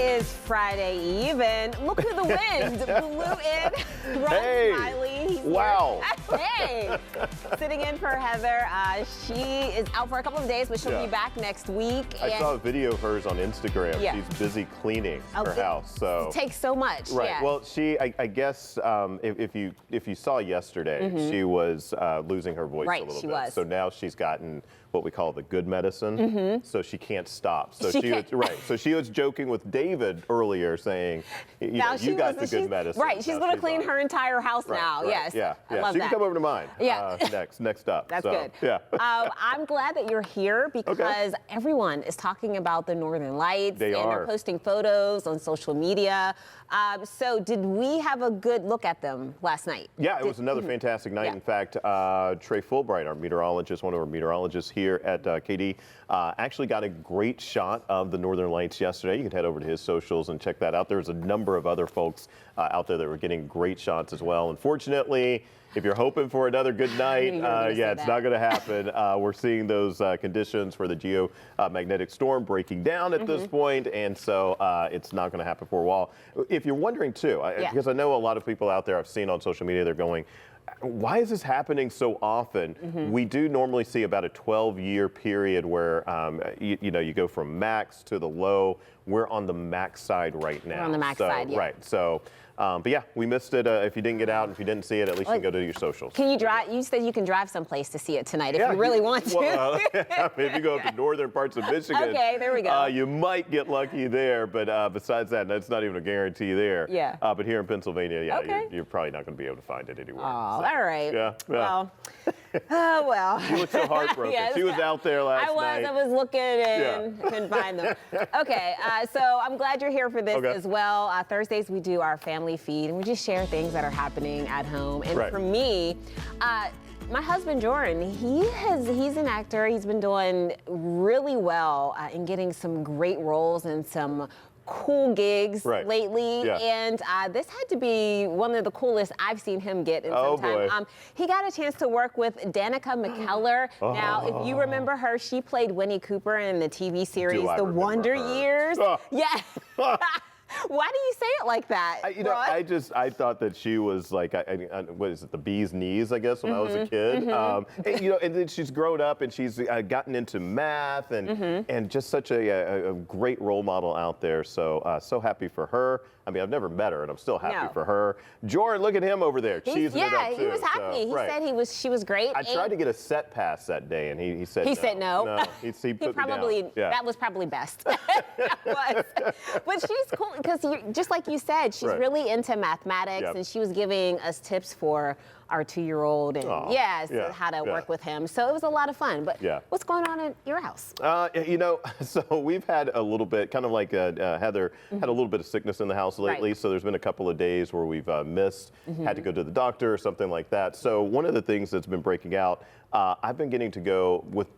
is Friday Eve, and look who the wind blew in. Hey, Smiley. He's wow. Here. Hey, sitting in for Heather. She is out for a couple of days, but she'll be back next week. I saw a video of hers on Instagram. Yeah. She's busy cleaning her house. So it takes so much. Right. Yeah. Well, I guess if you saw yesterday, she was losing her voice a little bit. Was. So now she's gotten what we call the good medicine. So she can't stop. So So she was joking with David earlier, saying, you got the good medicine. Right. She's going to clean her entire house now. Right. Yes. Yeah. I love she that. can come over to mine. Yeah. Next up. That's so, good. Yeah. I'm glad that you're here because everyone is talking about the Northern Lights. They're posting photos on social media. So did we have a good look at them last night? Yeah, it was another fantastic night. In fact, Trey Fulbright, our meteorologist, one of our meteorologists here at KD, actually got a great shot of the Northern Lights yesterday. You can head over to his socials and check that out. There's a number of other folks out there that were getting great shots as well. Unfortunately, if you're hoping for another good night, it's not going to happen. We're seeing those conditions for the geomagnetic storm breaking down at this point, and so it's not going to happen for a while. If you're wondering too, because I know a lot of people out there I've seen on social media, they're going, why is this happening so often? We do normally see about a 12-year period where you go from max to the low. We're on the max side right now. We're on the max side, yeah. Right. So, but yeah, we missed it. If you didn't get out, if you didn't see it, at least you can go to your socials. Can you drive? You said you can drive someplace to see it tonight if you really want to. Well, if you go up to northern parts of Michigan, okay, there we go. You might get lucky there, but besides that, that's not even a guarantee there. Yeah. But here in Pennsylvania, you're probably not going to be able to find it anywhere. Oh, all right. Yeah. Well. Well. She looked so heartbroken. She was out there last night. I was looking and couldn't find them. Okay, so I'm glad you're here for this as well. Thursdays we do our family feed and we just share things that are happening at home. And for me, my husband Jordan, he's an actor. He's been doing really well in getting some great roles and some cool gigs lately, and this had to be one of the coolest I've seen him get in some time. He got a chance to work with Danica McKellar. Now, if you remember her, she played Winnie Cooper in the TV series The Wonder Years. Yeah. Why do you say it like that? I thought that she was like, what is it, the bee's knees, I guess, when I was a kid. And then she's grown up and she's gotten into math and just such a great role model out there. So, so happy for her. I mean, I've never met her, and I'm still happy for her. Jordan, look at him over there, cheesing it up too. He was happy. He said she was great. I tried to get a set pass that day, and he said no. He said no. No, he put me down. That was probably best. But she's cool because, just like you said, she's really into mathematics, and she was giving us tips for our 2-year-old and how to work with him. So it was a lot of fun. But what's going on in your house? So we've had a little bit, kind of like Heather had a little bit of sickness in the house lately. So there's been a couple of days where we've missed, had to go to the doctor or something like that. So one of the things that's been breaking out, I've been getting to go with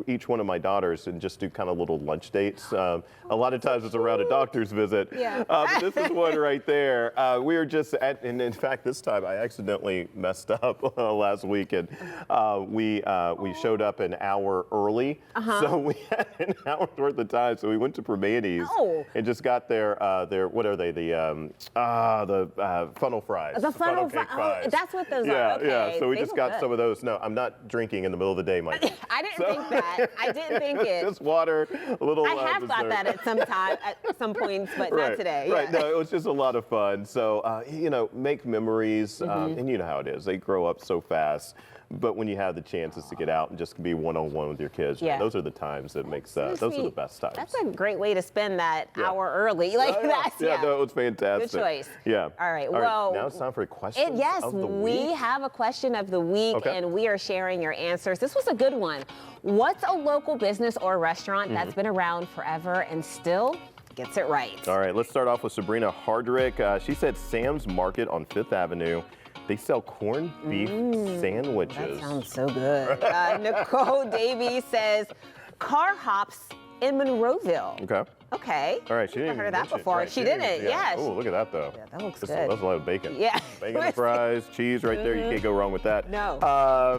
each one of my daughters and just do kind of little lunch dates. A lot of times it's around a doctor's visit. But this is one right there. We were just and in fact, this time I accidentally messed up last week, and we showed up an hour early. So we had an hour's worth of time. So we went to Permanis and just got their what are they? The funnel fries. The funnel cake fries. Oh, that's what those are. Okay. Yeah. So we just got some of those. No, I'm not drinking in the middle of the day, Mike. I didn't think that. I didn't think it. Just water, a little I have thought that at some points, but not today. Right. No, it was just a lot of fun. So, make memories, and you know how it is. They grow up so fast. But when you have the chances to get out and just be one-on-one with your kids, those are the times that makes those are the best times. That's a great way to spend that hour early. No, it was fantastic. Good choice. Yeah. All right. Well, now it's time for a question of the week. We have a question of the week, and we are sharing your answers. This was a good one. What's a local business or restaurant that's been around forever and still gets it right? All right. Let's start off with Sabrina Hardrick. She said Sam's Market on 5th Avenue. They sell corned beef sandwiches. That sounds so good. Nicole Davies says Car Hops in Monroeville. Okay. Okay. All right, she didn't I've heard of even that mention- before. right, she didn't. Yeah. Oh, look at that though. Yeah, that looks good. That's a lot of bacon. Yeah. Bacon and fries, cheese right there. You can't go wrong with that. No.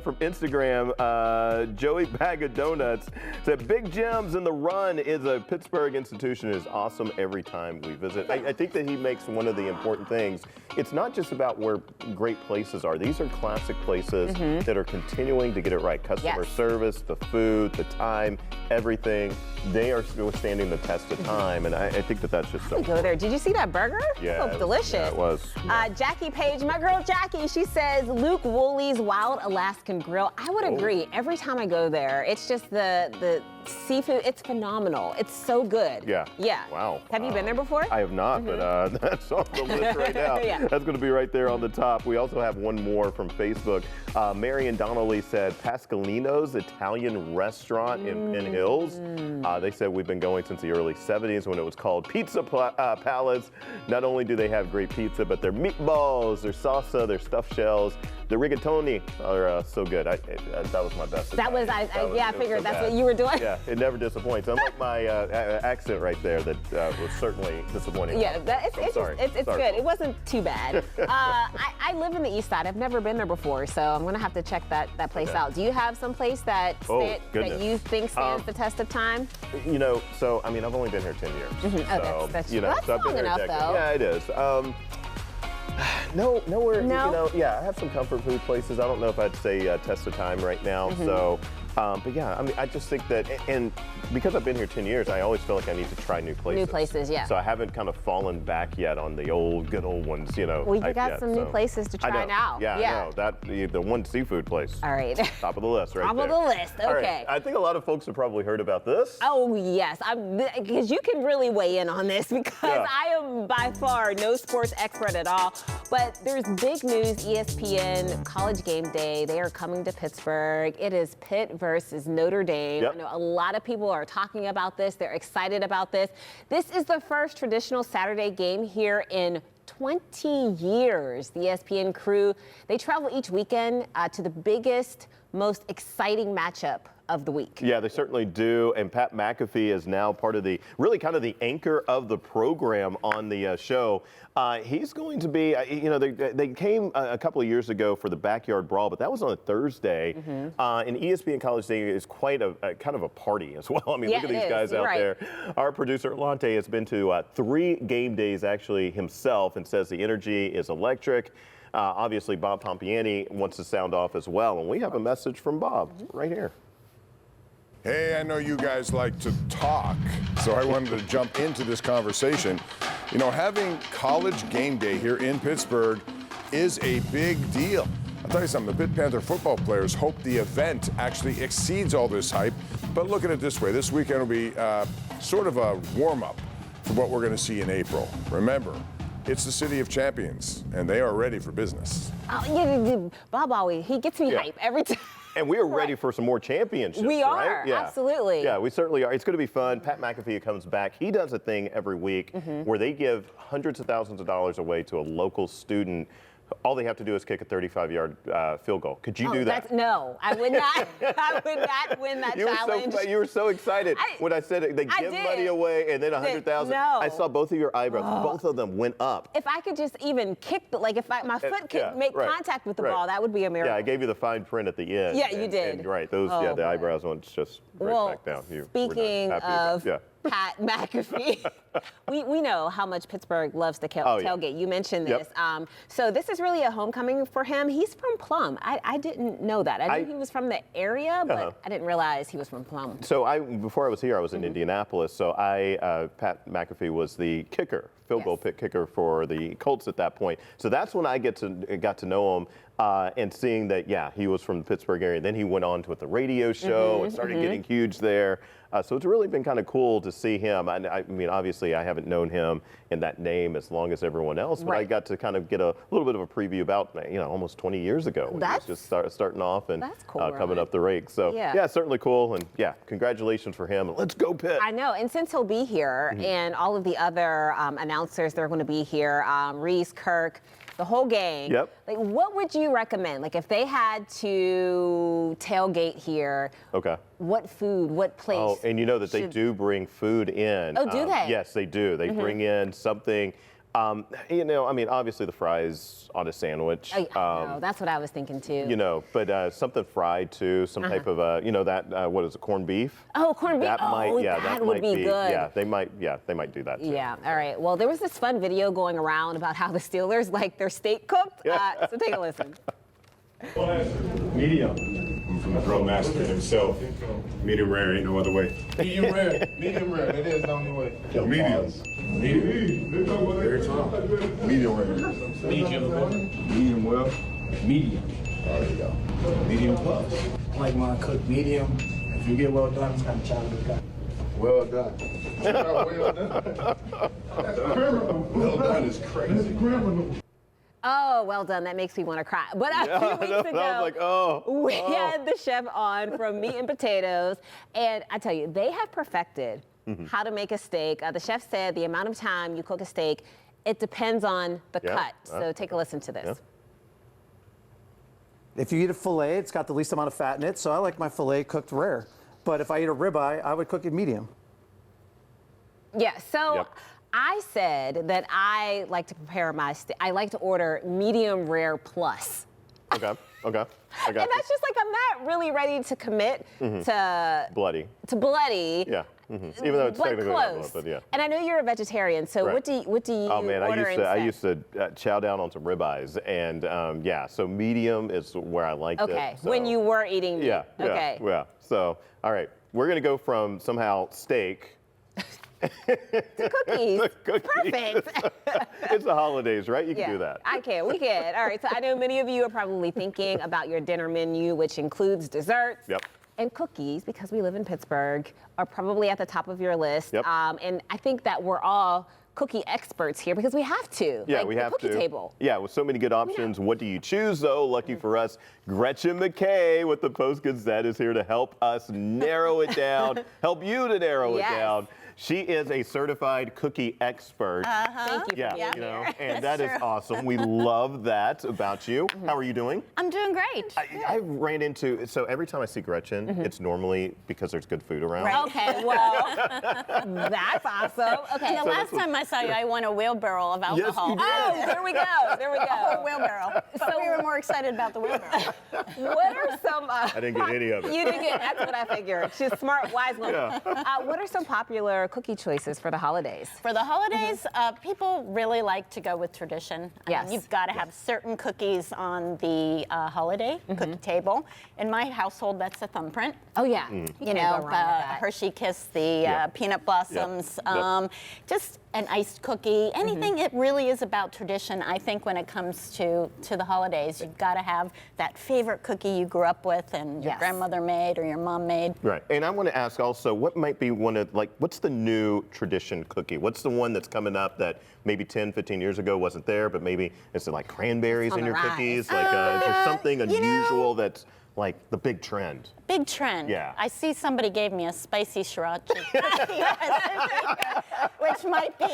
From Instagram, Joey Bag of Donuts said, Big Jim's in the Run is a Pittsburgh institution. It is awesome every time we visit. I think that he makes one of the important things. It's not just about where great places are. These are classic places that are continuing to get it right. Customer service, the food, the time, everything. They are withstanding the test of time, and I think that that's just so Go there. Did you see that burger? Yeah, It looked delicious. Yeah, it was. Yeah. Jackie Page, my girl Jackie, she says Luke Woolley's Wild Alaskan Grill. I would agree. Every time I go there, it's just the seafood. It's phenomenal. It's so good. Yeah. Yeah. Wow. Have you been there before? I have not, but that's on the list right now. Yeah. That's going to be right there on the top. We also have one more from Facebook. Marion Donnelly said Pascalino's Italian restaurant in Penn Hills. They said we've been going since the early 70s when it was called Pizza Palace. Not only do they have great pizza, but their meatballs, their salsa, their stuffed shells, the rigatoni are so good. That was my best. I figured that's what you were doing. Yeah, it never disappoints. Unlike my accent right there that was certainly disappointing. Yeah, it's sorry. good. It wasn't too bad. I live in the East Side. I've never been there before, so I'm gonna have to check that place out. Do you have some place that you think stands the test of time? You know, so I mean, I've only been here 10 years. So, that's you know, that's so I've been long here a enough, decade. though. Yeah, it is. Nowhere. No? You know, yeah, I have some comfort food places. I don't know if I'd say test of time right now. So, but yeah, I mean, I just think that, and because I've been here 10 years, I always feel like I need to try new places. New places, yeah. So I haven't kind of fallen back yet on the good old ones, you know. Well, you got some new places to try now. Yeah, I know. The one seafood place. All right. Top of the list right Top there. of the list, okay. All right. I think a lot of folks have probably heard about this. Oh, yes, because you can really weigh in on this because I am by far no sports expert at all. But there's big news, ESPN, College Game Day. They are coming to Pittsburgh. It is Pitt versus Notre Dame. Yep. I know a lot of people are talking about this. They're excited about this. This is the first traditional Saturday game here in 20 years. The ESPN crew, they travel each weekend to the biggest, most exciting matchup of the week. Yeah, they certainly do. And Pat McAfee is now part of really kind of the anchor of the program on the show. He's going to be, you know, they came a couple of years ago for the Backyard Brawl, but that was on a Thursday. And ESPN College Day is quite a kind of a party as well. I mean, look at these guys out there. Our producer, Lante, has been to 3 game days actually himself and says the energy is electric. Obviously, Bob Pompiani wants to sound off as well. And we have a message from Bob right here. Hey, I know you guys like to talk, so I wanted to jump into this conversation. You know, having College Game Day here in Pittsburgh is a big deal. I'll tell you something, the Pitt Panther football players hope the event actually exceeds all this hype. But look at it this way, this weekend will be sort of a warm-up for what we're going to see in April. Remember, it's the City of Champions, and they are ready for business. Oh, Bob always, he gets me hype every time. And we are ready for some more championships. We are, right? absolutely. Yeah, we certainly are. It's going to be fun. Pat McAfee comes back. He does a thing every week where they give hundreds of thousands of dollars away to a local student. All they have to do is kick a 35-yard field goal. Could you do that? No, I would not. I would not win that challenge. You were so excited when I said they give money away and then 100,000. No. I saw both of your eyebrows. Both of them went up. If I could just even kick, my foot could make contact with the ball, that would be a miracle. Yeah, I gave you the fine print at the end. Yeah, you did. And right, those, the eyebrows went just right back down. Speaking of Pat McAfee, we know how much Pittsburgh loves the tailgate. You mentioned this. So this is really a homecoming for him. He's from Plum. I didn't know that. I knew he was from the area, but I didn't realize he was from Plum. So before I was here, I was in Indianapolis. So Pat McAfee was the kicker, field goal kicker for the Colts at that point. So that's when I got to know him. And seeing that, he was from the Pittsburgh area. Then he went on with the radio show and started getting huge there. So it's really been kind of cool to see him. I mean, obviously, I haven't known him in that name as long as everyone else, but I got to kind of get a little bit of a preview about, almost 20 years ago when he was just starting off and coming up the ranks. So, certainly cool. And, congratulations for him. Let's go, Pitt. I know. And since he'll be here and all of the other announcers, they're going to be here, Reese, Kirk, the whole gang. Like, what would you recommend? Like, if they had to tailgate here, what food, what place. Oh, and you know that they do bring food in. Oh, do they? Yes, they do. They bring in something. You know, I mean, obviously the fries on a sandwich. I know, that's what I was thinking too. You know, but something fried too, some type of, you know, that, what is it, corned beef? Oh, corned beef. That might, yeah, that that would might be good. Yeah, they might do that too. Yeah, all right. Well, there was this fun video going around about how the Steelers like their steak cooked. So take a listen. Medium. I'm from the grill master himself. Medium rare, ain't no other way. Medium rare. Medium rare. That is the only way. Medium. Medium. Very tall. Medium rare. Medium well. Medium well. Medium. There you go. Medium plus. I like mine cooked medium. If you get well done, it's kind of challenging. Well done. Well done. Well done is crazy. Oh, well done. That makes me want to cry. But a few weeks ago, I was like, we had the chef on from Meat and Potatoes, and I tell you, they have perfected how to make a steak. The chef said the amount of time you cook a steak, it depends on the cut. So take a listen to this. Yeah. If you eat a filet, it's got the least amount of fat in it, so I like my filet cooked rare. But if I eat a ribeye, I would cook it medium. Yeah, so I said that I like to prepare my steak. I like to order medium rare plus. Okay. I got And that's just like, I'm not really ready to commit to bloody. bloody. Yeah. Even though it's But technically close. not blood, but yeah. And I know you're a vegetarian, so Right. what do you Oh man, order I instead? used to chow down on some ribeyes, and yeah, so medium is where I liked it. Okay, So. when you were eating meat. Yeah. Okay. Yeah. So all right, we're gonna go from somehow steak. Cookies. Cookies. Perfect. It's the holidays, right? You can do that. I can. We can. All right. So I know many of you are probably thinking about your dinner menu, which includes desserts. Yep. And cookies, because we live in Pittsburgh, are probably at the top of your list. Yep. And I think that we're all cookie experts here because we have to. Yeah, like we the have cookie to. table. Yeah, with so many good options. What do you choose, though? Lucky for us, Gretchen McKay with the Post-Gazette is here to help us narrow it down, help you to narrow it Yes. down. She is a certified cookie expert. Thank you for Yeah, being you know, here. and that is awesome. We love that about you. How are you doing? I'm doing great. I ran into, so every time I see Gretchen, it's normally because there's good food around. Right. Okay, well, that's awesome. Okay. And the last time I saw you, I won a wheelbarrow of Yes, alcohol. you did. Oh, there we go. There we A whole go. wheelbarrow. But we were more excited about the wheelbarrow. What are some? I didn't get any of it. You didn't get. That's what I figured. She's a smart, wise woman. Yeah. What are some popular cookie choices for the holidays? For the holidays, people really like to go with tradition. Yes. You've got to have certain cookies on the holiday cookie table. In my household, that's a thumbprint. Oh yeah. You Can't know, go wrong with that. Hershey Kiss, the peanut blossoms, just an iced cookie. Anything, it really is about tradition, I think, when it comes to the holidays. You've got to have that favorite cookie you grew up with and your Yes. grandmother made or your mom made. Right. And I want to ask also, what might be one of, like, what's the new tradition cookie? What's the one that's coming up that maybe 10, 15 years ago wasn't there, but maybe it's like cranberries On in the your rise. cookies? Like, is there something unusual that's like the big trend? Big trend. Yeah. I see somebody gave me a spicy sriracha cookie which might be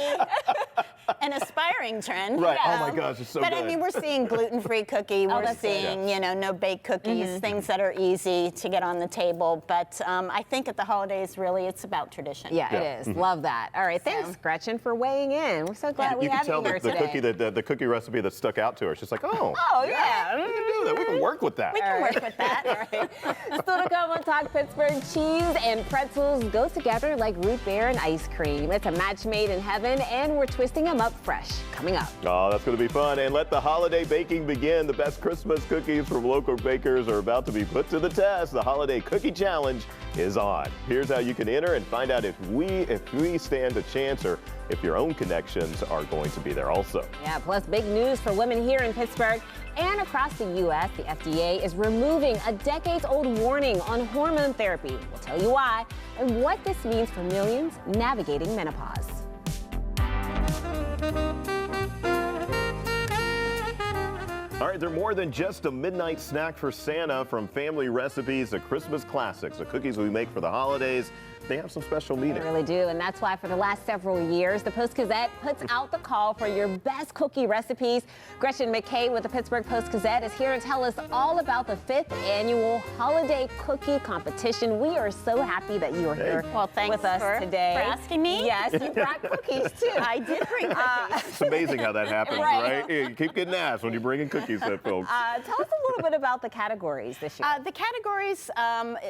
an aspiring trend. Right. Oh my gosh, it's so But good. I mean, we're seeing gluten-free cookie. We're that's good. seeing, you know, no-bake cookies, things that are easy to get on the table. But I think at the holidays, really, it's about tradition. Yeah, it is. Love that. All right, thanks, Gretchen, for weighing in. We're so glad we You can have tell you here the today. cookie the cookie recipe that stuck out to her. She's like, oh, Oh yeah. we can do that. We can work with that. We can work with that. All right. Still to come on Talk Pittsburgh, cheese and pretzels go together like root beer and ice cream. It's a match made in heaven, and we're twisting them up fresh. Coming up. Oh, that's going to be fun. And let the holiday baking begin. The best Christmas cookies from local bakers are about to be put to the test. The Holiday Cookie Challenge is on. Here's how you can enter and find out if we stand a chance or if your own connections are going to be there also. Yeah, plus big news for women here in Pittsburgh and across the U.S. The FDA is removing a decades-old warning on hormone therapy. We'll tell you why and what this means for millions navigating menopause. All right, they're more than just a midnight snack for Santa. From family recipes to Christmas classics, the cookies we make for the holidays, they have some special meaning. They really do, and that's why for the last several years, the Post-Gazette puts out the call for your best cookie recipes. Gretchen McKay with the Pittsburgh Post-Gazette is here to tell us all about the 5th annual holiday cookie competition. We are so happy that you are here with us today. For asking me. Yes, you brought cookies too. I did bring cookies. It's amazing how that happens, right? You keep getting asked when you bring in cookies, folks. Tell us a little bit about the categories this year. The categories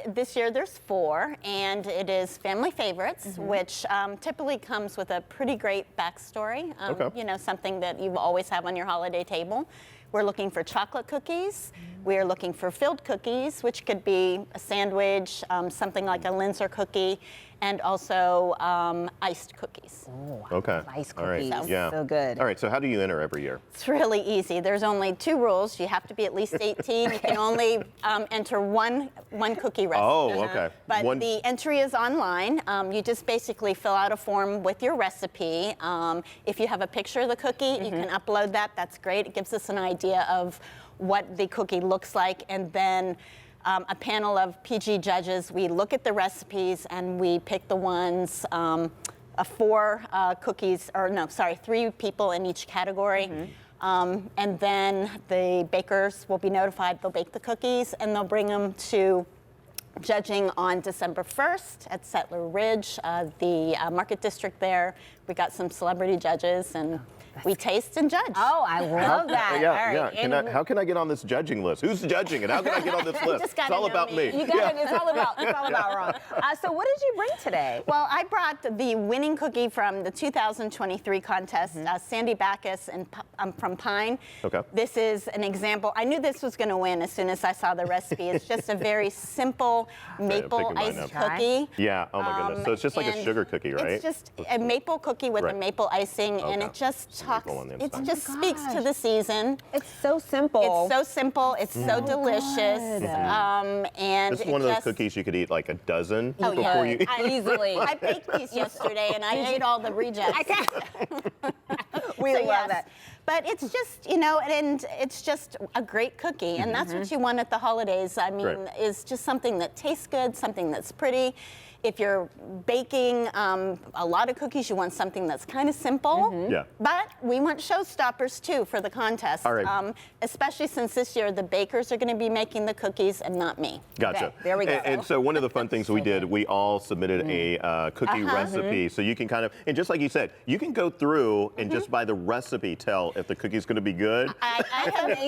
this year, there's 4, and it is family favorites, which typically comes with a pretty great backstory. You know, something that you always have on your holiday table. We're looking for chocolate cookies. We're looking for filled cookies, which could be a sandwich, something like a Linzer cookie, and also iced cookies. Oh, okay. Iced All right. cookies. Yeah. So good. All right, so how do you enter every year? It's really easy. There's only 2 rules. You have to be at least 18. You can only enter one cookie recipe. Oh, okay. But the entry is online. You just basically fill out a form with your recipe. If you have a picture of the cookie, you can upload that. That's great. It gives us an idea of what the cookie looks like, and then a panel of PG judges, we look at the recipes and we pick the ones, 4 cookies, or no, sorry, 3 people in each category. And then the bakers will be notified. They'll bake the cookies and they'll bring them to judging on December 1st at Settler Ridge, the market district there. We got some celebrity judges, and we taste and judge. Oh, I love that. Yeah, all right. yeah. How can I get on this judging list? Who's judging it? How can I get on this list? Just It's all about me. You got it. It's all about Ron. So what did you bring today? Well, I brought the winning cookie from the 2023 contest, Sandy Backus from Pine. Okay. This is an example. I knew this was going to win as soon as I saw the recipe. It's just a very simple maple iced cookie. Yeah, oh my goodness. So it's just like a sugar cookie, right? It's just a maple cookie with a maple icing, and it just talks, it just speaks to the season. It's so simple. It's so simple. It's so delicious. And it's one of those cookies you could eat like a dozen before you eat. Easily. I baked these yesterday, and I ate all the rejects. We love that. But it's just, you know, and it's just a great cookie, and that's what you want at the holidays. I mean, is just something that tastes good, something that's pretty. If you're baking a lot of cookies, you want something that's kind of simple. Yeah. But we want showstoppers too for the contest. All right. Especially since this year the bakers are going to be making the cookies and not me. Gotcha. Okay, there we go. And so one of the fun things we did, we all submitted a cookie recipe. So you can kind of, and just like you said, you can go through and just by the recipe tell if the cookie's going to be good. I have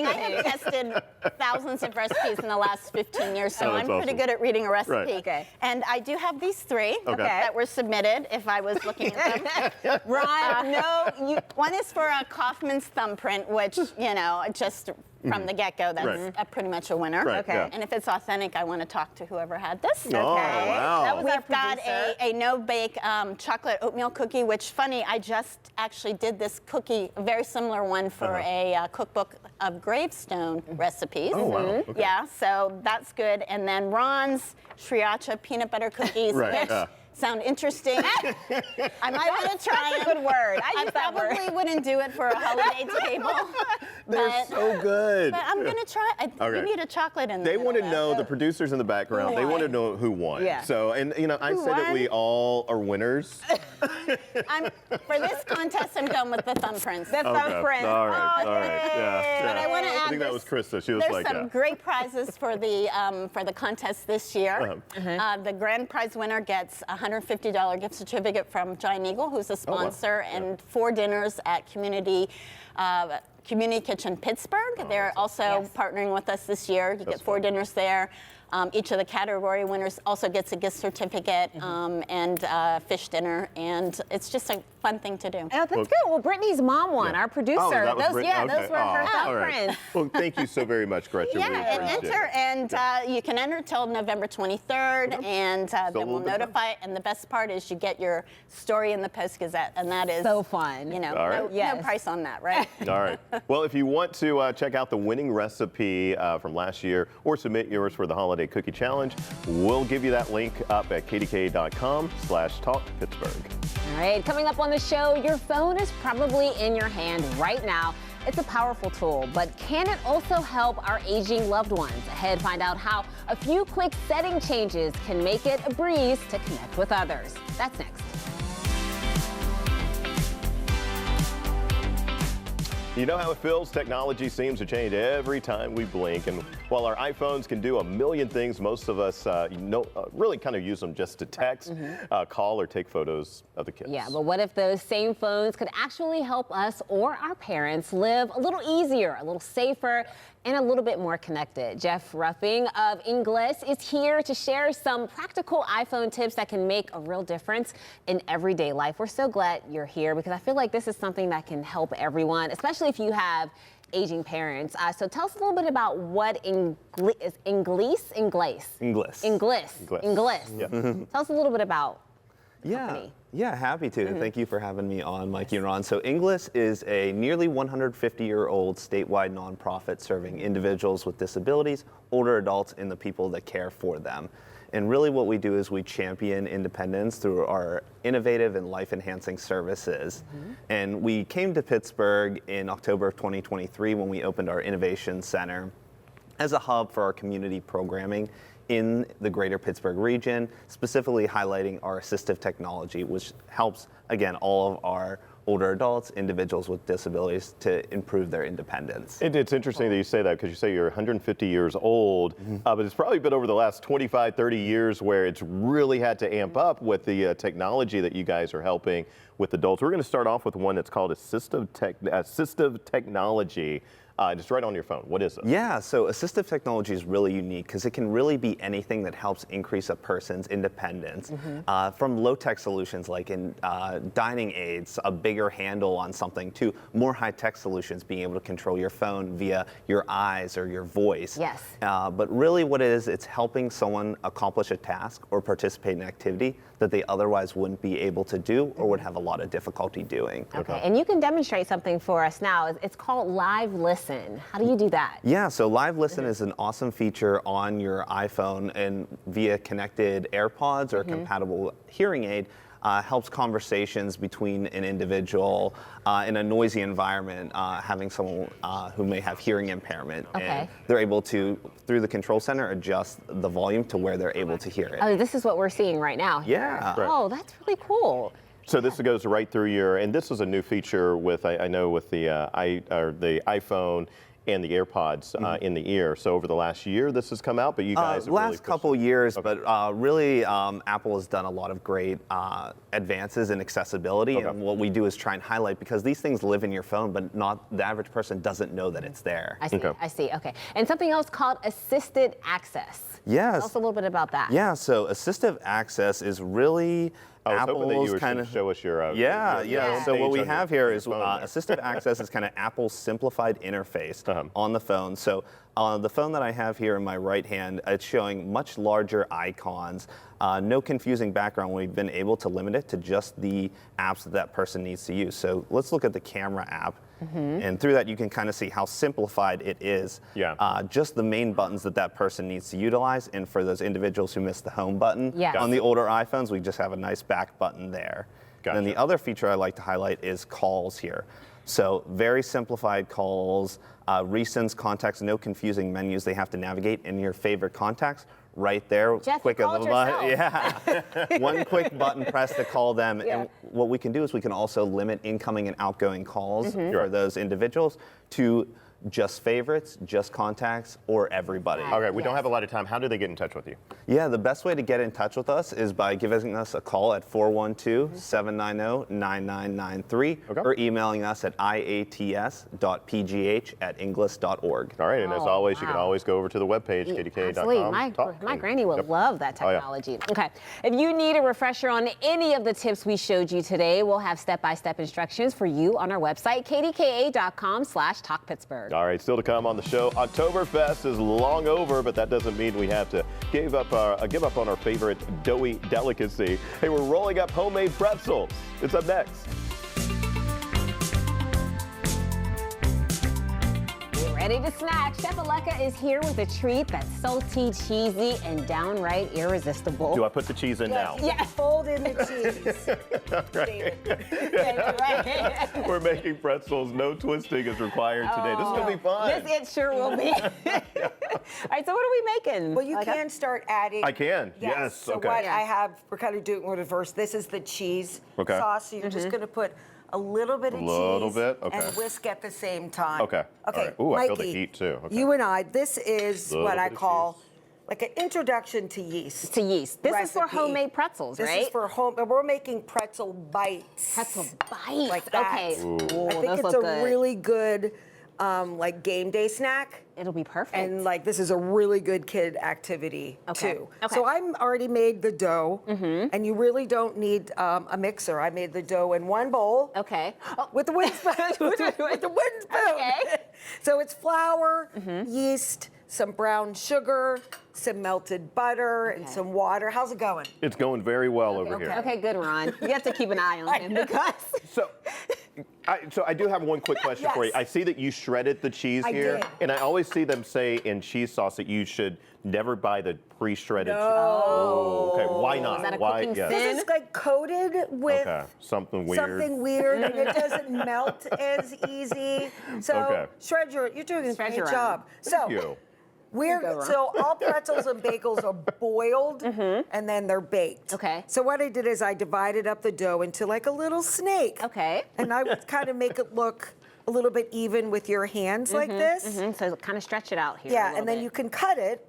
tested thousands of recipes in the last 15 years, so I'm pretty good at reading a recipe. Right. Okay. And I do have these 3 that were submitted if I was looking at them. Ron, no. One is for a Kaufman's thumbprint, which, you know, just from the get-go, that's pretty much a winner. Right, Okay. yeah. And if it's authentic, I want to talk to whoever had this. Oh, wow. That was We've our got producer. a no-bake chocolate oatmeal cookie, which, funny, I just actually did this cookie, a very similar one for a cookbook of gravestone recipes. Oh, wow. Okay. Yeah, so that's good. And then Ron's sriracha peanut butter cookies, Right, which sound interesting. I might want to try That's a them. good word. I I use that word. probably wouldn't do it for a holiday table. They're so good. But I'm going to try. We need a chocolate in there. They want to know, the producers in the background, they want to know who won. Yeah. So, and you know, I say that we all are winners. For this contest, I'm going with the thumbprints. The thumbprint. All right, Oh, all right. Yeah. But I want to add I think that was Krista. She was there's like, some great prizes for the contest this year. The grand prize winner gets a $150 gift certificate from Giant Eagle, who's a sponsor, and 4 dinners at Community Kitchen Pittsburgh. They're also partnering with us this year. You get 4 dinners there. Each of the category winners also gets a gift certificate and fish dinner, and it's just a fun thing to do. Oh, that's good. Well, Brittany's mom won, our producer. Oh, that was those, Brittany? Okay. those were her All right. thumbprints. Well, thank you so very much, Gretchen. Yeah, We and appreciate enter, it. and you can enter till November 23rd, and a then we'll little bit notify. And the best part is you get your story in the Post-Gazette, and that is So fun. You know, All right. no price on that, right? All right. Well, if you want to check out the winning recipe from last year or submit yours for the Holiday Cookie Challenge, we'll give you that link up at kdk.com/talkpittsburgh. All right, coming up on the show, your phone is probably in your hand right now. It's a powerful tool, but can it also help our aging loved ones? Ahead, find out how a few quick setting changes can make it a breeze to connect with others. That's next. You know how it feels? Technology seems to change every time we blink. And while our iPhones can do a million things, most of us really kind of use them just to text, call, or take photos of the kids. Yeah, but what if those same phones could actually help us or our parents live a little easier, a little safer, and a little bit more connected? Jeff Ruffing of Ingles is here to share some practical iPhone tips that can make a real difference in everyday life. We're so glad you're here because I feel like this is something that can help everyone, especially if you have aging parents. So tell us a little bit about what is Ingles? Yeah. Tell us a little bit about the company. Yeah, happy to. Thank you for having me on, Mikey and Ron. So Ingles is a nearly 150-year-old statewide nonprofit serving individuals with disabilities, older adults, and the people that care for them. And really what we do is we champion independence through our innovative and life-enhancing services. And we came to Pittsburgh in October of 2023 when we opened our Innovation Center as a hub for our community programming in the greater Pittsburgh region, specifically highlighting our assistive technology, which helps, again, all of our older adults, individuals with disabilities to improve their independence. It's interesting that you say that because you say you're 150 years old, but it's probably been over the last 25, 30 years where it's really had to amp up with the technology that you guys are helping with adults. We're going to start off with one that's called assistive technology. Just right on your phone. What is it? Yeah, so assistive technology is really unique because it can really be anything that helps increase a person's independence. From low-tech solutions like in dining aids, a bigger handle on something, to more high-tech solutions, being able to control your phone via your eyes or your voice. Yes. But really what it is, it's helping someone accomplish a task or participate in an activity that they otherwise wouldn't be able to do or would have a lot of difficulty doing. Okay, and you can demonstrate something for us now. It's called Live Listen. How do you do that? Yeah, so Live Listen is an awesome feature on your iPhone and via connected AirPods or compatible hearing aid. Helps conversations between an individual in a noisy environment, having someone who may have hearing impairment. Okay. And they're able to, through the control center, adjust the volume to where they're able to hear it. Oh, this is what we're seeing right now. Yeah. Right. Oh, that's really cool. So this goes right through and this is a new feature with, I know with the iPhone and the AirPods in the ear. So over the last year, this has come out, but you guys have last really couple years, but really Apple has done a lot of great advances in accessibility. And what we do is try and highlight, because these things live in your phone, but not the average person doesn't know that it's there. I see. I see. Okay. And something else called assisted access. Yes. Tell us a little bit about that. Yeah. So assistive access is really I was hoping that you were kind going of to show us your yeah. So what we have here is phone. assistive access is kind of Apple's simplified interface on the phone. So the phone that I have here in my right hand, it's showing much larger icons, no confusing background. We've been able to limit it to just the apps that person needs to use. So let's look at the camera app. And through that, you can kind of see how simplified it is. Yeah. Just the main buttons that person needs to utilize. And for those individuals who missed the home button, on the older iPhones, we just have a nice back button there. Gotcha. And then the other feature I like to highlight is calls here. So very simplified calls, recents, contacts, no confusing menus they have to navigate, in your favorite contacts. Right there, Jeff, quick you of a called button. Yeah, one quick button press to call them. And what we can do is we can also limit incoming and outgoing calls for those individuals to just favorites, just contacts, or everybody. Okay, we don't have a lot of time. How do they get in touch with you? Yeah, the best way to get in touch with us is by giving us a call at 412-790-9993 or emailing us at iats.pgh@inglis.org. All right, and as always, you can always go over to the webpage, kdka.com. Absolutely. My granny would love that technology. Okay. If you need a refresher on any of the tips we showed you today, we'll have step-by-step instructions for you on our website, kdka.com/talkpittsburgh. All right, still to come on the show. Oktoberfest is long over, but that doesn't mean we have to give up on our favorite doughy delicacy. Hey, we're rolling up homemade pretzels. It's up next. We're ready. Ready to snack? Chef Aleka is here with a treat that's salty, cheesy, and downright irresistible. Do I put the cheese in now? Yeah, fold in the cheese. Right. We're making pretzels. No twisting is required today. This is going to be fun. This it sure will be. All right, so what are we making? Well, you can start adding. I can, yes. So Okay. what I have, we're kind of doing it reverse. This is the cheese sauce. So you're just going to put a little bit of cheese and whisk at the same time. Okay. Okay. All right. Ooh, Mikey, I feel the heat too. Okay. You and I, this is Little what I bit of call cheese. like an introduction to yeast. To yeast. This is for recipe. homemade pretzels, right? This is for home, but we're making pretzel bites. Pretzel bites. Like that. Okay. Ooh. Ooh, I think those it's look a good. really good like game day snack. It'll be perfect. And like this is a really good kid activity too. Okay. So I'm already made the dough, and you really don't need a mixer. I made the dough in one bowl. Okay. With the wooden spoon. with the wooden spoon. Okay. So it's flour, yeast, some brown sugar, some melted butter, and some water. How's it going? It's going very well over here. Okay, good, Ron. You have to keep an eye on him because. So I do have one quick question for you. I see that you shredded the cheese here, and I always see them say in cheese sauce that you should never buy the pre-shredded cheese. Oh. Okay, why not? Is that a Why? cooking sin? This is like coated with something weird. and it doesn't melt as easy. So you're doing a great job. Thank you. So all pretzels and bagels are boiled and then they're baked. Okay. So what I did is I divided up the dough into like a little snake. Okay. And I would kind of make it look a little bit even with your hands like this. So kind of stretch it out here. Yeah, and then you can cut it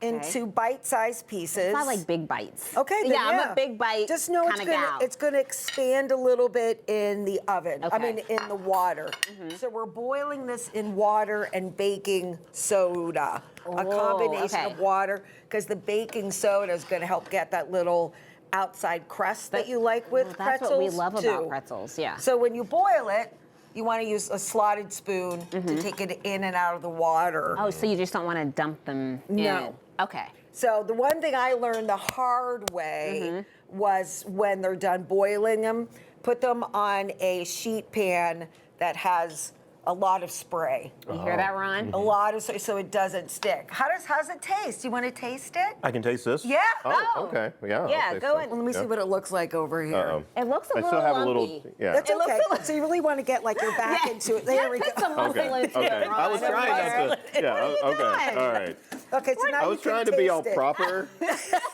into bite-sized pieces. Not like big bites. Okay, then, I'm a big bite. Just know it's gonna expand a little bit in the oven. Okay. I mean, in the water. So we're boiling this in water and baking soda. A combination of water, because the baking soda is gonna help get that little outside crust that you like with pretzels. That's what we love too. about pretzels. Yeah. So when you boil it, you want to use a slotted spoon to take it in and out of the water. Oh, so you just don't want to dump them in? No. Okay. So the one thing I learned the hard way was when they're done boiling them, put them on a sheet pan that has a lot of spray. You hear that, Ron? A lot of so it doesn't stick. How's it taste? You want to taste it? I can taste this? Yeah. Oh, okay. Yeah. Yeah, I'll taste go it. in. Well, let me see what it looks like over here. Uh-oh. It looks a I little still have lumpy. a little, That's okay. So you really want to get like your back into it. There we go. Put some muscle into it, Ron. I was trying not to. Yeah. Okay. All right. Okay, so now I you was can trying to be all taste it. proper,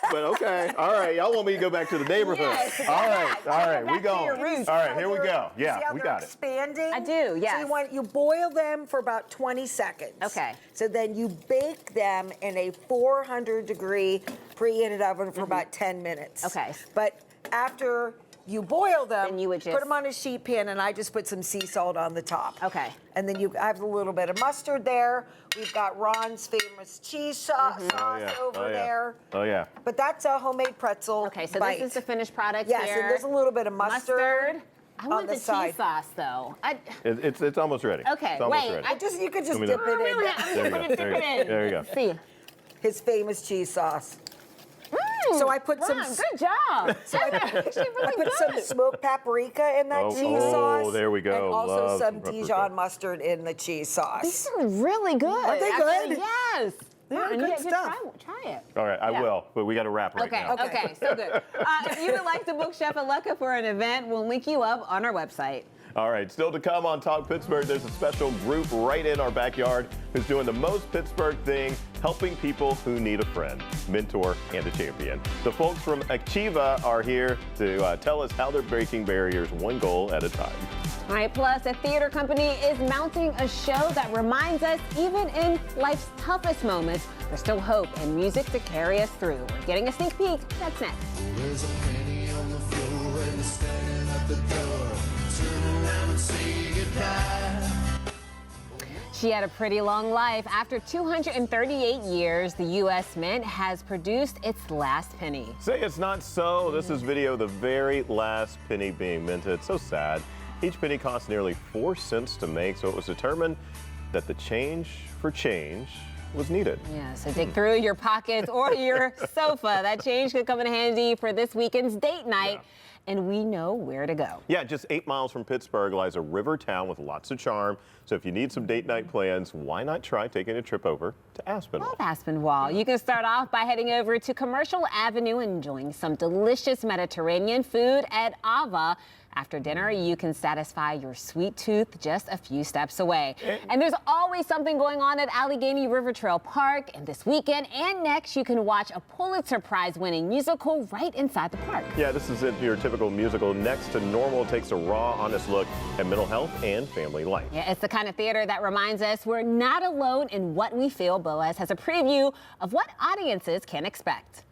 but okay. All right. Y'all want me to go back to the neighborhood? Yes. All right. All right. We back to going. your roots. All right. Here we go. See Yeah, how we they're got it. expanding? I do, yes. So you boil them for about 20 seconds. Okay. So then you bake them in a 400-degree preheated oven for about 10 minutes. Okay. But after you boil them, Then you would put just- them on a sheet pan, and I just put some sea salt on the top. Okay. And then I have a little bit of mustard there. We've got Ron's famous cheese sauce over there. Oh yeah. But that's a homemade pretzel. Okay, so bite. this is the finished product Yes, here. and there's a little bit of mustard. I want the the side. cheese sauce, though. It's almost ready. Okay, It's almost wait, ready. You could just Let me dip know. it in. Really, I'm There you gonna go. dip There it you go. in. There you go. See. His famous cheese sauce. So I put Ron, good job. So I Actually, really put some good. smoked paprika in that Oh, cheese oh, sauce. there we go. And also Love some some paprika. Dijon mustard in the cheese sauce. These are really good. Aren't they Actually, good? Yes. They're Ron, good just stuff. Try it. All right, I Yeah. will, but we got to wrap right now. Okay, so good. If you would like to book Chef Aleka for an event, we'll link you up on our website. All right, still to come on Talk Pittsburgh, there's a special group right in our backyard who's doing the most Pittsburgh thing, helping people who need a friend, mentor, and a champion. The folks from Achieva are here to tell us how they're breaking barriers one goal at a time. All right, plus a theater company is mounting a show that reminds us even in life's toughest moments, there's still hope and music to carry us through. We're getting a sneak peek. That's next. There's a penny on the floor and you're standing at the door. Turn around and say goodbye. She had a pretty long life. After 238 years, the U.S. Mint has produced its last penny. Say it's not so. This is video of the very last penny being minted. So sad. Each penny cost nearly 4 cents to make, so it was determined that the change for change was needed. Yeah, so dig through your pockets or your sofa. That change could come in handy for this weekend's date night. and we know where to go. Yeah, just 8 miles from Pittsburgh lies a river town with lots of charm. So if you need some date night plans, why not try taking a trip over to Aspinwall? Love Aspinwall. You can start off by heading over to Commercial Avenue and enjoying some delicious Mediterranean food at Ava. After dinner, you can satisfy your sweet tooth just a few steps away. And there's always something going on at Allegheny River Trail Park. And this weekend and next, you can watch a Pulitzer Prize-winning musical right inside the park. Yeah, this isn't your typical musical. Next to Normal takes a raw, honest look at mental health and family life. Yeah, it's the kind of theater that reminds us we're not alone in what we feel. Boaz has a preview of what audiences can expect.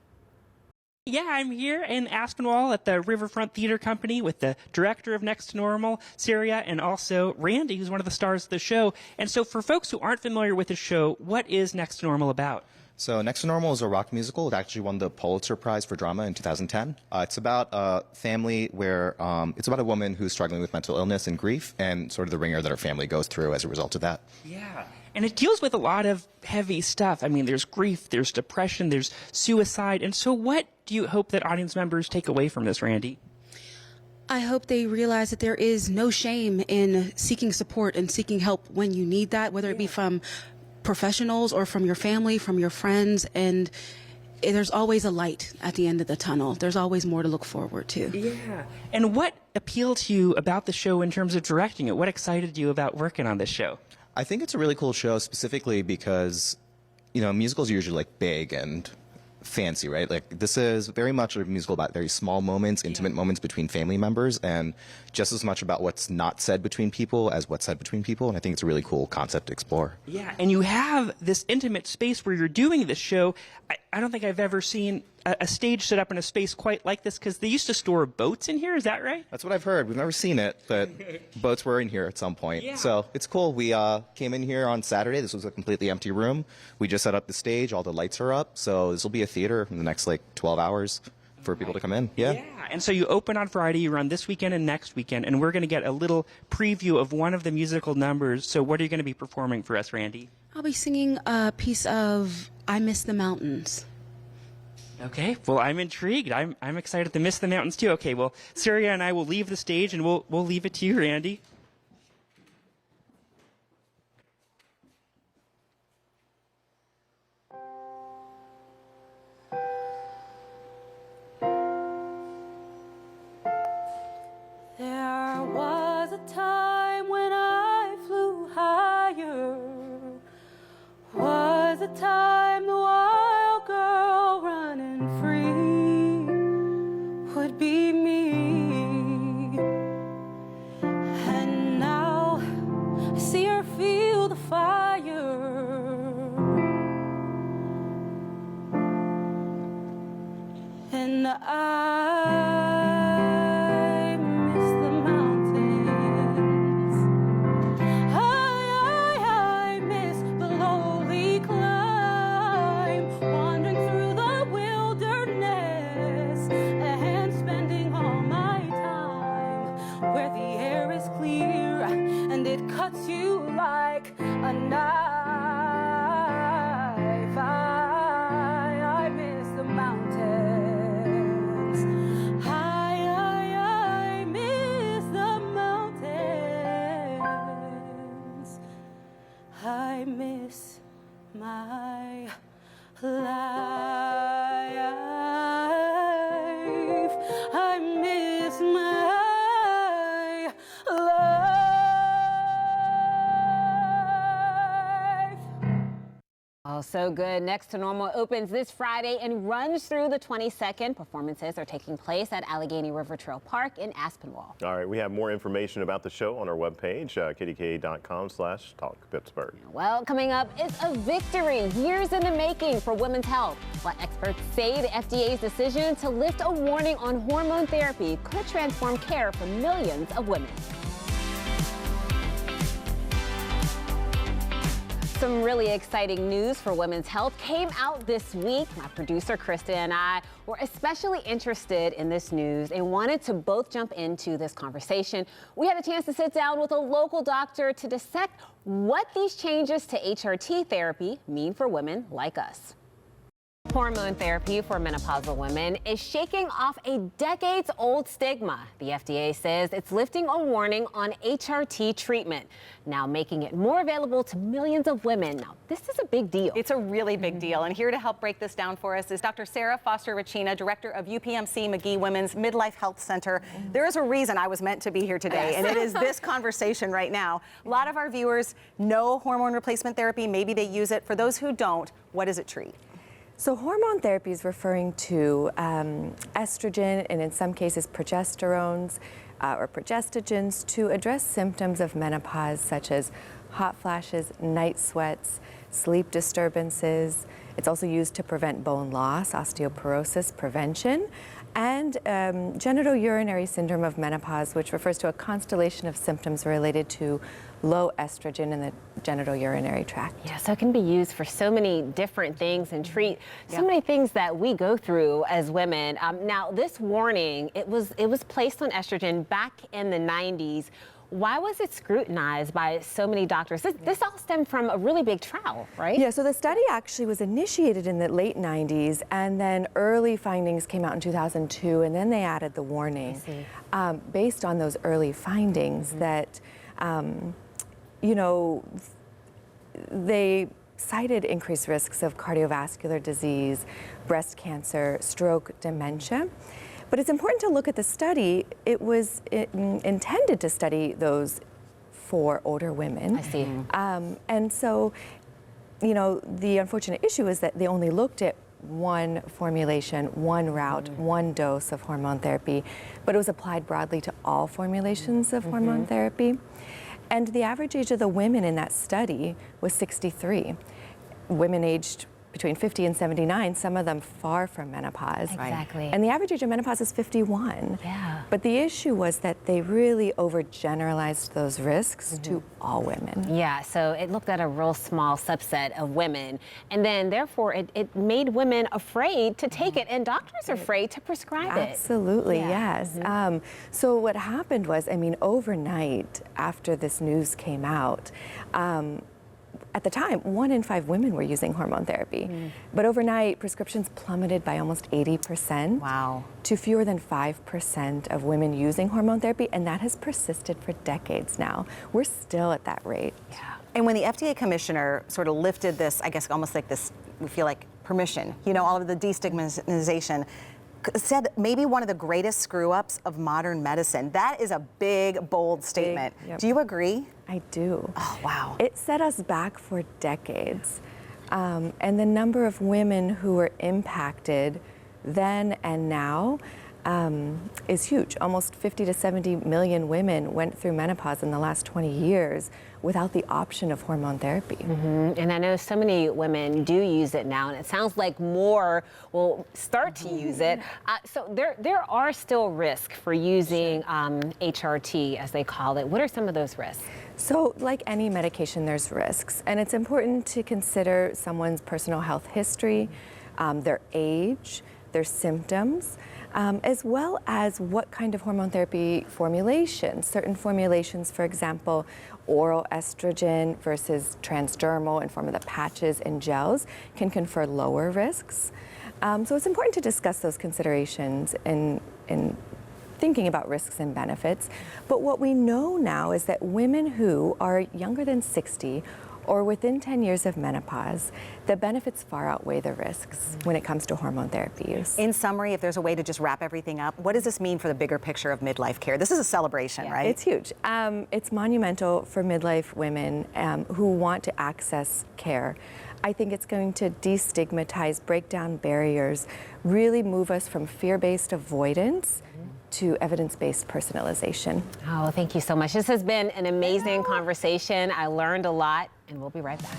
Yeah, I'm here in Aspinwall at the Riverfront Theater Company with the director of Next to Normal, Syria, and also Randy, who's one of the stars of the show. And so for folks who aren't familiar with the show, what is Next to Normal about? So Next to Normal is a rock musical. It actually won the Pulitzer Prize for Drama in 2010. It's about a family where it's about a woman who's struggling with mental illness and grief and sort of the ringer that her family goes through as a result of that. Yeah, and it deals with a lot of heavy stuff. I mean, there's grief, there's depression, there's suicide. And so what do you hope that audience members take away from this, Randy? I hope they realize that there is no shame in seeking support and seeking help when you need that, whether it be from professionals or from your family, from your friends, and there's always a light at the end of the tunnel. There's always more to look forward to. Yeah. And what appealed to you about the show in terms of directing it? What excited you about working on this show? I think it's a really cool show specifically because, you know, musicals are usually like big and fancy, right? Like this is very much a musical about very small moments, intimate moments between family members, and just as much about what's not said between people as what's said between people. And I think it's a really cool concept to explore. Yeah, and you have this intimate space where you're doing this show. I don't think I've ever seen a stage set up in a space quite like this, because they used to store boats in here. Is that right? That's what I've heard. We've never seen it, but boats were in here at some point. Yeah. So it's cool. We came in here on Saturday. This was a completely empty room. We just set up the stage. All the lights are up. So this will be a theater in the next like 12 hours for people to come in. Yeah. Yeah. And so you open on Friday, you run this weekend and next weekend, and we're going to get a little preview of one of the musical numbers. So what are you going to be performing for us, Randy? I'll be singing a piece of I Miss the Mountains. Okay, well, I'm intrigued. I'm excited to miss the mountains too. Okay, well, Syria and I will leave the stage, and we'll leave it to you, Randy. There was a time when I flew higher. Was a time the wild girl running free would be me. And now I see her feel the fire. And I miss the mountains. I miss the lonely climb, wandering through the wilderness and spending all my time where the air is clear and it cuts you like a knife. I miss the mountains. I miss the mountains. I miss my life. I miss my life. Oh, so good. Next to Normal opens this Friday and runs through the 22nd. Performances are taking place at Allegheny River Trail Park in Aspinwall. All right, we have more information about the show on our webpage, kdka.com/talkpittsburgh. Well, coming up is a victory, years in the making for women's health. What experts say the FDA's decision to lift a warning on hormone therapy could transform care for millions of women. Some really exciting news for women's health came out this week. My producer, Krista, and I were especially interested in this news and wanted to both jump into this conversation. We had a chance to sit down with a local doctor to dissect what these changes to HRT therapy mean for women like us. Hormone therapy for menopausal women is shaking off a decades-old stigma. The FDA says it's lifting a warning on HRT treatment, now making it more available to millions of women. Now, this is a big deal. It's a really big deal. And here to help break this down for us is Dr. Sarah Foster-Racina, director of UPMC Magee Women's Midlife Health Center. There is a reason I was meant to be here today, and it is this conversation right now. A lot of our viewers know hormone replacement therapy. Maybe they use it. For those who don't, what does it treat? So hormone therapy is referring to estrogen and in some cases progesterones or progestogens to address symptoms of menopause such as hot flashes, night sweats, sleep disturbances. It's also used to prevent bone loss, osteoporosis prevention, and genitourinary syndrome of menopause, which refers to a constellation of symptoms related to low estrogen in the genitourinary tract. Yeah, so it can be used for so many different things and treat so many things that we go through as women. Now, this warning, it was placed on estrogen back in the 90s. Why was it scrutinized by so many doctors? This all stemmed from a really big trial, right? Yeah, so the study actually was initiated in the late 90s, and then early findings came out in 2002, and then they added the warning. Based on those early findings that, you know, they cited increased risks of cardiovascular disease, breast cancer, stroke, dementia. But it's important to look at the study. It was intended to study those for older women. I see. And so, you know, the unfortunate issue is that they only looked at one formulation, one route, one dose of hormone therapy, but it was applied broadly to all formulations of hormone therapy. And the average age of the women in that study was 63. Women aged between 50 and 79, some of them far from menopause. Exactly. And the average age of menopause is 51. Yeah. But the issue was that they really overgeneralized those risks to all women. Yeah, so it looked at a real small subset of women, and then therefore it made women afraid to take it, and doctors are afraid to prescribe it. Absolutely, yes. So what happened was, I mean, overnight after this news came out, at the time, 1 in 5 women were using hormone therapy. But overnight, prescriptions plummeted by almost 80%. Wow. To fewer than 5% of women using hormone therapy, and that has persisted for decades now. We're still at that rate. Yeah. And when the FDA commissioner sort of lifted this, I guess almost like this, we feel like permission, you know, all of the destigmatization, said maybe one of the greatest screw-ups of modern medicine. That is a big, bold statement. Do you agree? I do. Oh, wow. It set us back for decades. And the number of women who were impacted then and now is huge. Almost 50 to 70 million women went through menopause in the last 20 years without the option of hormone therapy. And I know so many women do use it now, and it sounds like more will start to use it. So there are still risks for using HRT, as they call it. What are some of those risks? So like any medication, there's risks. And it's important to consider someone's personal health history, their age, their symptoms, as well as what kind of hormone therapy formulation. Certain formulations, for example, oral estrogen versus transdermal in form of the patches and gels can confer lower risks. So it's important to discuss those considerations in thinking about risks and benefits. But what we know now is that women who are younger than 60 or within 10 years of menopause, the benefits far outweigh the risks when it comes to hormone therapy use. In summary, if there's a way to just wrap everything up, what does this mean for the bigger picture of midlife care? This is a celebration, right? It's huge. It's monumental for midlife women who want to access care. I think it's going to destigmatize, break down barriers, really move us from fear-based avoidance to evidence-based personalization. Oh, thank you so much. This has been an amazing conversation. I learned a lot, and we'll be right back.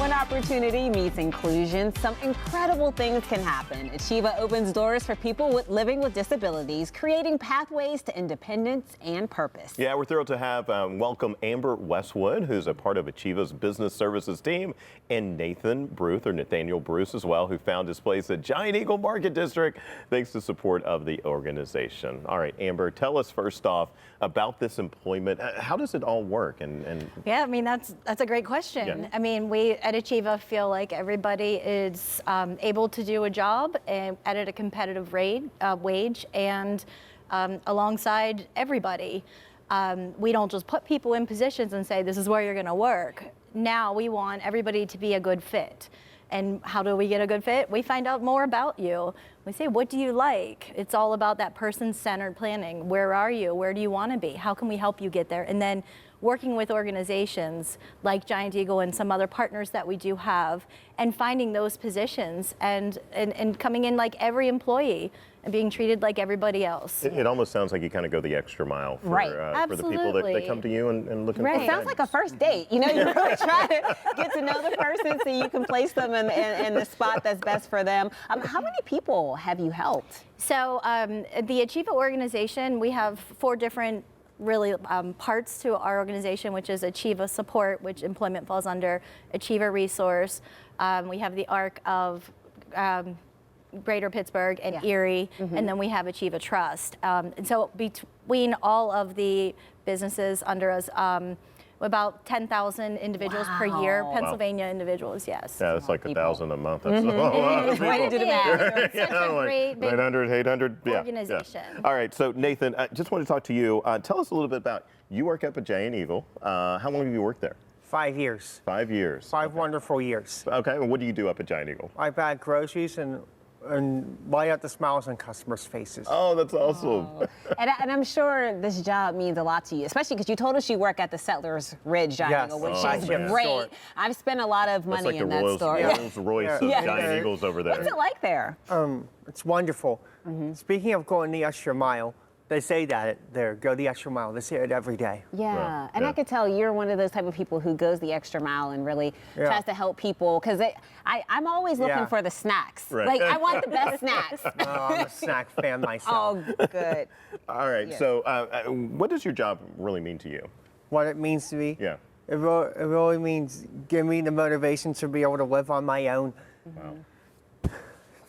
when opportunity meets inclusion, some incredible things can happen. Achieva opens doors for people living with disabilities, creating pathways to independence and purpose. Yeah, we're thrilled to have welcome Amber Westwood, who's a part of Achieva's business services team, and Nathaniel Bruce as well, who found his place at Giant Eagle Market District thanks to support of the organization. All right, Amber, tell us first off about this employment. How does it all work? Yeah, I mean, that's a great question. Yeah. I mean, we at Achieva feel like everybody is able to do a job at a competitive wage and alongside everybody. We don't just put people in positions and say, this is where you're going to work. Now we want everybody to be a good fit. And how do we get a good fit? We find out more about you. We say, what do you like? It's all about that person-centered planning. Where are you? Where do you want to be? How can we help you get there? And then working with organizations like Giant Eagle and some other partners that we do have, and finding those positions and coming in like every employee and being treated like everybody else. It almost sounds like you kind of go the extra mile for, for the people that come to you and looking for It sounds like a first date. You know, you really try to get to know the person so you can place them in the spot that's best for them. How many people have you helped? So the Achieva organization, we have 4 different parts to our organization, which is Achieva Support, which employment falls under, Achieva Resource. We have the ARC of Greater Pittsburgh and Erie, and then we have Achieva Trust. And so between all of the businesses under us, about 10,000 individuals per year, Pennsylvania individuals, yes. Yeah, it's like 1,000 a month. That's a lot of people. Way to do the math. Yeah, Such a great big 800, organization. Yeah. All right, so Nathan, I just want to talk to you. Tell us a little bit about, you work up at Giant Eagle. How long have you worked there? 5 years. 5 years. 5 wonderful years. Okay, and what do you do up at Giant Eagle? I bag groceries and light up the smiles on customers' faces. Oh, that's awesome. And I'm sure this job means a lot to you, especially because you told us you work at the Settlers Ridge Giant Eagle, which is great. Store. I've spent a lot of money in that store. Rolls Royce of Giant Eagles over there. What's it like there? It's wonderful. Speaking of going the extra mile, they say that there, go the extra mile. They say it every day. Yeah, and I could tell you're one of those type of people who goes the extra mile and really tries to help people, because I'm always looking for the snacks. Right. Like, I want the best snacks. I'm a snack fan myself. Oh, good. All right, so what does your job really mean to you? What it means to me? Yeah. It really means give me the motivation to be able to live on my own. Wow.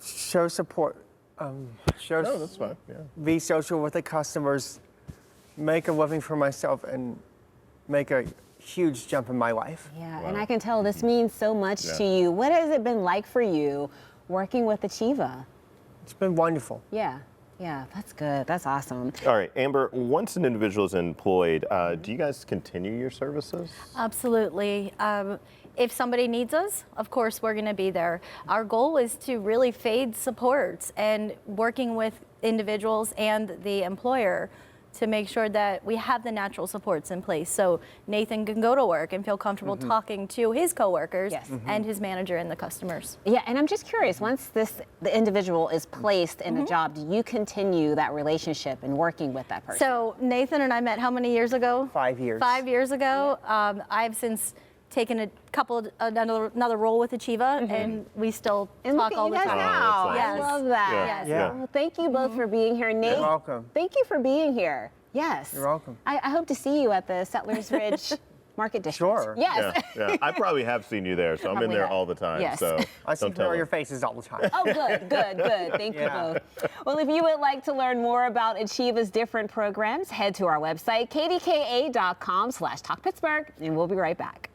Show support. No, that's fine. Yeah. Be social with the customers, make a living for myself, and make a huge jump in my life. Yeah, and I can tell this means so much to you. What has it been like for you working with Achieva? It's been wonderful. Yeah, that's good. That's awesome. All right, Amber, once an individual is employed, do you guys continue your services? Absolutely. If somebody needs us, of course, we're going to be there. Our goal is to really fade supports and working with individuals and the employer to make sure that we have the natural supports in place. So Nathan can go to work and feel comfortable talking to his coworkers and his manager and the customers. Yeah, and I'm just curious, once the individual is placed in a job, do you continue that relationship and working with that person? So Nathan and I met how many years ago? 5 years. 5 years ago. I've since taken another role with Achieva, and we still talk all the time. Now. Yes. I love that. Yeah. Well, thank you both for being here. Nate, You're welcome. Thank you for being here. Yes. You're welcome. I hope to see you at the Settlers Ridge Market District. Sure. Yes. Yeah. I probably have seen you there, so I'm in there all the time. Yes. So I see your faces all the time. Oh, good. Thank you both. Well, if you would like to learn more about Achieva's different programs, head to our website, kdka.com/talkpittsburgh, and we'll be right back.